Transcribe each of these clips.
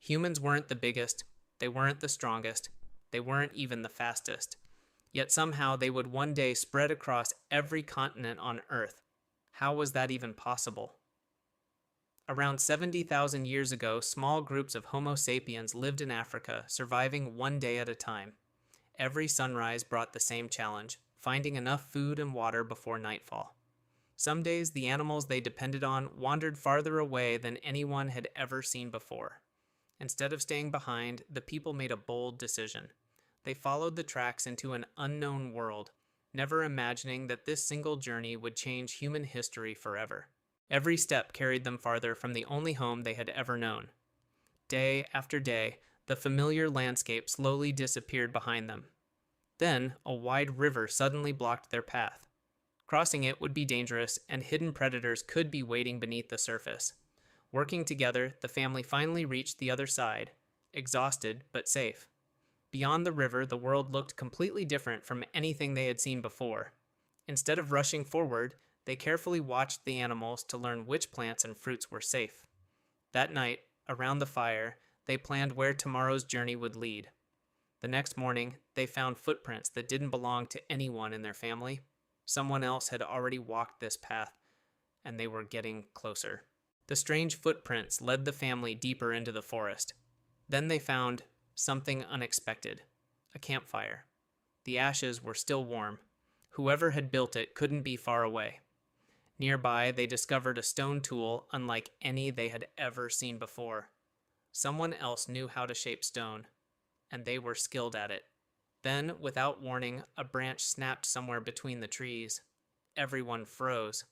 Humans weren't the biggest, they weren't the strongest, they weren't even the fastest. Yet somehow they would one day spread across every continent on Earth. How was that even possible? Around 70,000 years ago, small groups of Homo sapiens lived in Africa, surviving one day at a time. Every sunrise brought the same challenge, finding enough food and water before nightfall. Some days, the animals they depended on wandered farther away than anyone had ever seen before. Instead of staying behind, the people made a bold decision. They followed the tracks into an unknown world, never imagining that this single journey would change human history forever. Every step carried them farther from the only home they had ever known. Day after day, the familiar landscape slowly disappeared behind them. Then, a wide river suddenly blocked their path. Crossing it would be dangerous, and hidden predators could be waiting beneath the surface. Working together, the family finally reached the other side, exhausted but safe. Beyond the river, the world looked completely different from anything they had seen before. Instead of rushing forward, they carefully watched the animals to learn which plants and fruits were safe. That night, around the fire, they planned where tomorrow's journey would lead. The next morning, they found footprints that didn't belong to anyone in their family. Someone else had already walked this path, and they were getting closer. The strange footprints led the family deeper into the forest. Then they found something unexpected: a campfire. The ashes were still warm. Whoever had built it couldn't be far away. Nearby, they discovered a stone tool unlike any they had ever seen before. Someone else knew how to shape stone, and they were skilled at it. Then, without warning, a branch snapped somewhere between the trees. Everyone froze.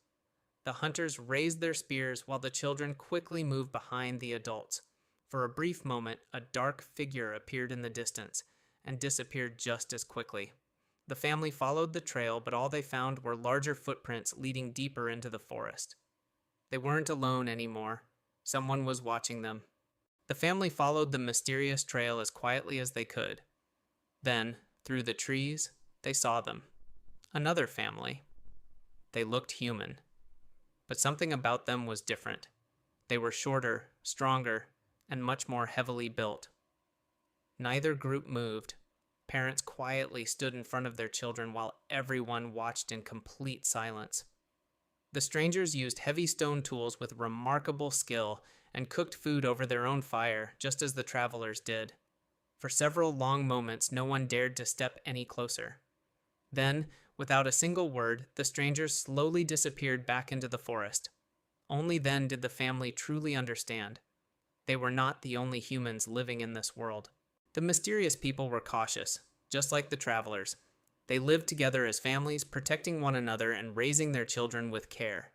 The hunters raised their spears while the children quickly moved behind the adults. For a brief moment, a dark figure appeared in the distance and disappeared just as quickly. The family followed the trail, but all they found were larger footprints leading deeper into the forest. They weren't alone anymore. Someone was watching them. The family followed the mysterious trail as quietly as they could. Then, through the trees, they saw them. Another family. They looked human. But something about them was different. They were shorter, stronger, and much more heavily built. Neither group moved. Parents quietly stood in front of their children while everyone watched in complete silence. The strangers used heavy stone tools with remarkable skill and cooked food over their own fire, just as the travelers did. For several long moments, no one dared to step any closer. Then, without a single word, the strangers slowly disappeared back into the forest. Only then did the family truly understand. They were not the only humans living in this world. The mysterious people were cautious, just like the travelers. They lived together as families, protecting one another and raising their children with care.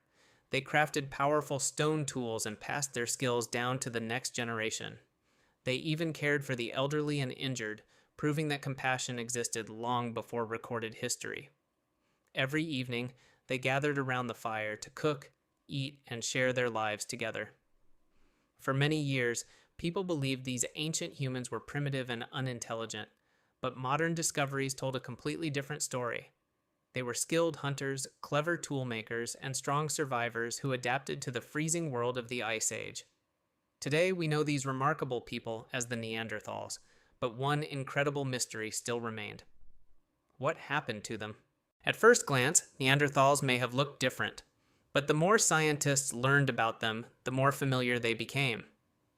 They crafted powerful stone tools and passed their skills down to the next generation. They even cared for the elderly and injured, proving that compassion existed long before recorded history. Every evening, they gathered around the fire to cook, eat, and share their lives together. For many years, people believed these ancient humans were primitive and unintelligent, but modern discoveries told a completely different story. They were skilled hunters, clever toolmakers, and strong survivors who adapted to the freezing world of the Ice Age. Today, we know these remarkable people as the Neanderthals, but one incredible mystery still remained. What happened to them? At first glance, Neanderthals may have looked different, but the more scientists learned about them, the more familiar they became.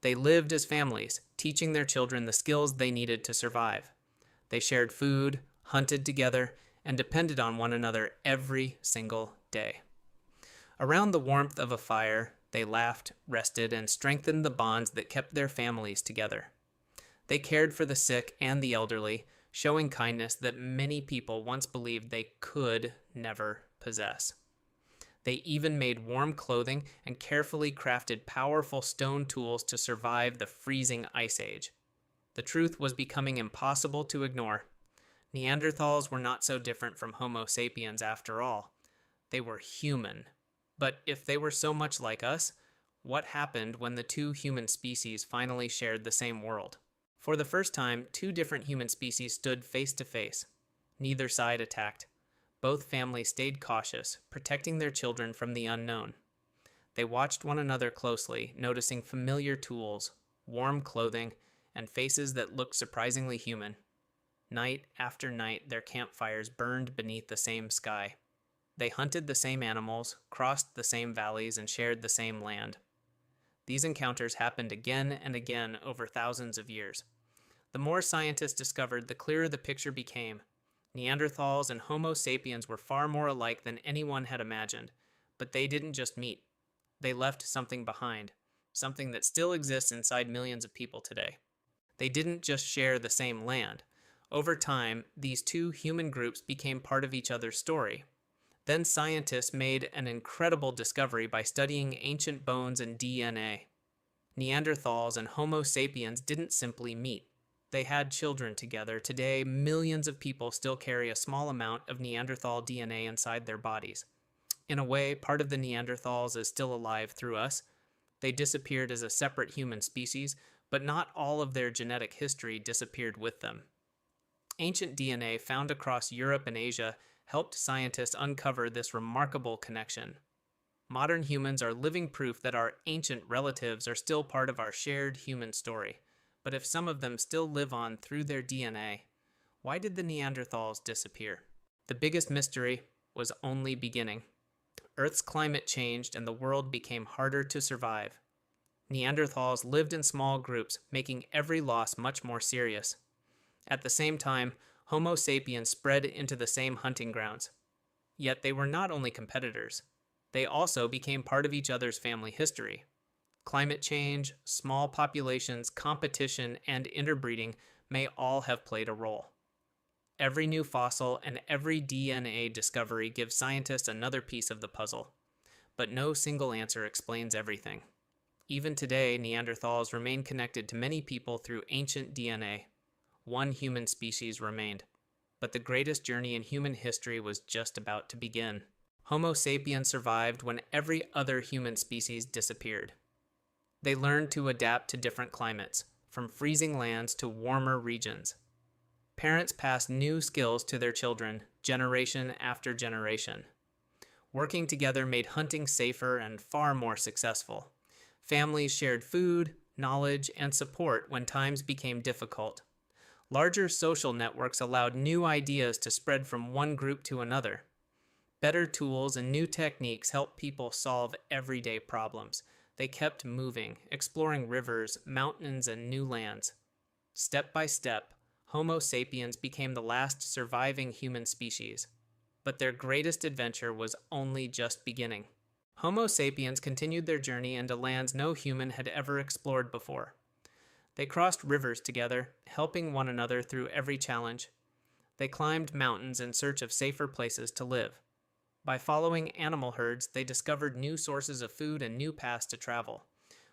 They lived as families, teaching their children the skills they needed to survive. They shared food, hunted together, and depended on one another every single day. Around the warmth of a fire, they laughed, rested, and strengthened the bonds that kept their families together. They cared for the sick and the elderly, showing kindness that many people once believed they could never possess. They even made warm clothing and carefully crafted powerful stone tools to survive the freezing ice age. The truth was becoming impossible to ignore. Neanderthals were not so different from Homo sapiens after all. They were human. But if they were so much like us, what happened when the two human species finally shared the same world? For the first time, two different human species stood face to face. Neither side attacked. Both families stayed cautious, protecting their children from the unknown. They watched one another closely, noticing familiar tools, warm clothing, and faces that looked surprisingly human. Night after night, their campfires burned beneath the same sky. They hunted the same animals, crossed the same valleys, and shared the same land. These encounters happened again and again over thousands of years. The more scientists discovered, the clearer the picture became. Neanderthals and Homo sapiens were far more alike than anyone had imagined, but they didn't just meet. They left something behind, something that still exists inside millions of people today. They didn't just share the same land. Over time, these two human groups became part of each other's story. Then scientists made an incredible discovery by studying ancient bones and DNA. Neanderthals and Homo sapiens didn't simply meet. They had children together. Today, millions of people still carry a small amount of Neanderthal DNA inside their bodies. In a way, part of the Neanderthals is still alive through us. They disappeared as a separate human species, but not all of their genetic history disappeared with them. Ancient DNA found across Europe and Asia helped scientists uncover this remarkable connection. Modern humans are living proof that our ancient relatives are still part of our shared human story. But if some of them still live on through their DNA, why did the Neanderthals disappear? The biggest mystery was only beginning. Earth's climate changed and the world became harder to survive. Neanderthals lived in small groups, making every loss much more serious. At the same time, Homo sapiens spread into the same hunting grounds. Yet they were not only competitors. They also became part of each other's family history. Climate change, small populations, competition, and interbreeding may all have played a role. Every new fossil and every DNA discovery gives scientists another piece of the puzzle. But no single answer explains everything. Even today, Neanderthals remain connected to many people through ancient DNA. One human species remained. But the greatest journey in human history was just about to begin. Homo sapiens survived when every other human species disappeared. They learned to adapt to different climates, from freezing lands to warmer regions. Parents passed new skills to their children, generation after generation. Working together made hunting safer and far more successful. Families shared food, knowledge, and support when times became difficult. Larger social networks allowed new ideas to spread from one group to another. Better tools and new techniques helped people solve everyday problems. They kept moving, exploring rivers, mountains, and new lands. Step by step, Homo sapiens became the last surviving human species. But their greatest adventure was only just beginning. Homo sapiens continued their journey into lands no human had ever explored before. They crossed rivers together, helping one another through every challenge. They climbed mountains in search of safer places to live. By following animal herds, they discovered new sources of food and new paths to travel.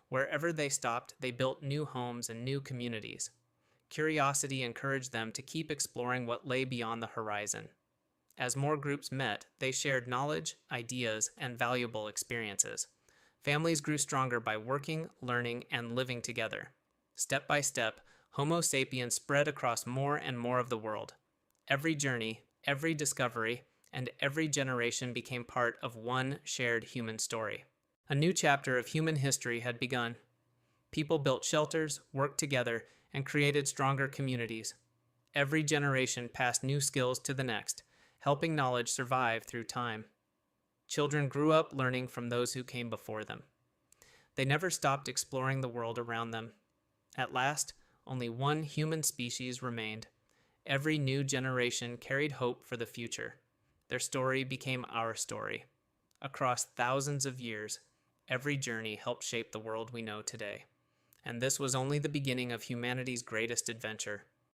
Wherever they stopped, they built new homes and new communities. Curiosity encouraged them to keep exploring what lay beyond the horizon. As more groups met, they shared knowledge, ideas, and valuable experiences. Families grew stronger by working, learning, and living together. Step by step, Homo sapiens spread across more and more of the world. Every journey, every discovery, and every generation became part of one shared human story. A new chapter of human history had begun. People built shelters, worked together, and created stronger communities. Every generation passed new skills to the next, helping knowledge survive through time. Children grew up learning from those who came before them. They never stopped exploring the world around them. At last, only one human species remained. Every new generation carried hope for the future. Their story became our story. Across thousands of years, every journey helped shape the world we know today. And this was only the beginning of humanity's greatest adventure.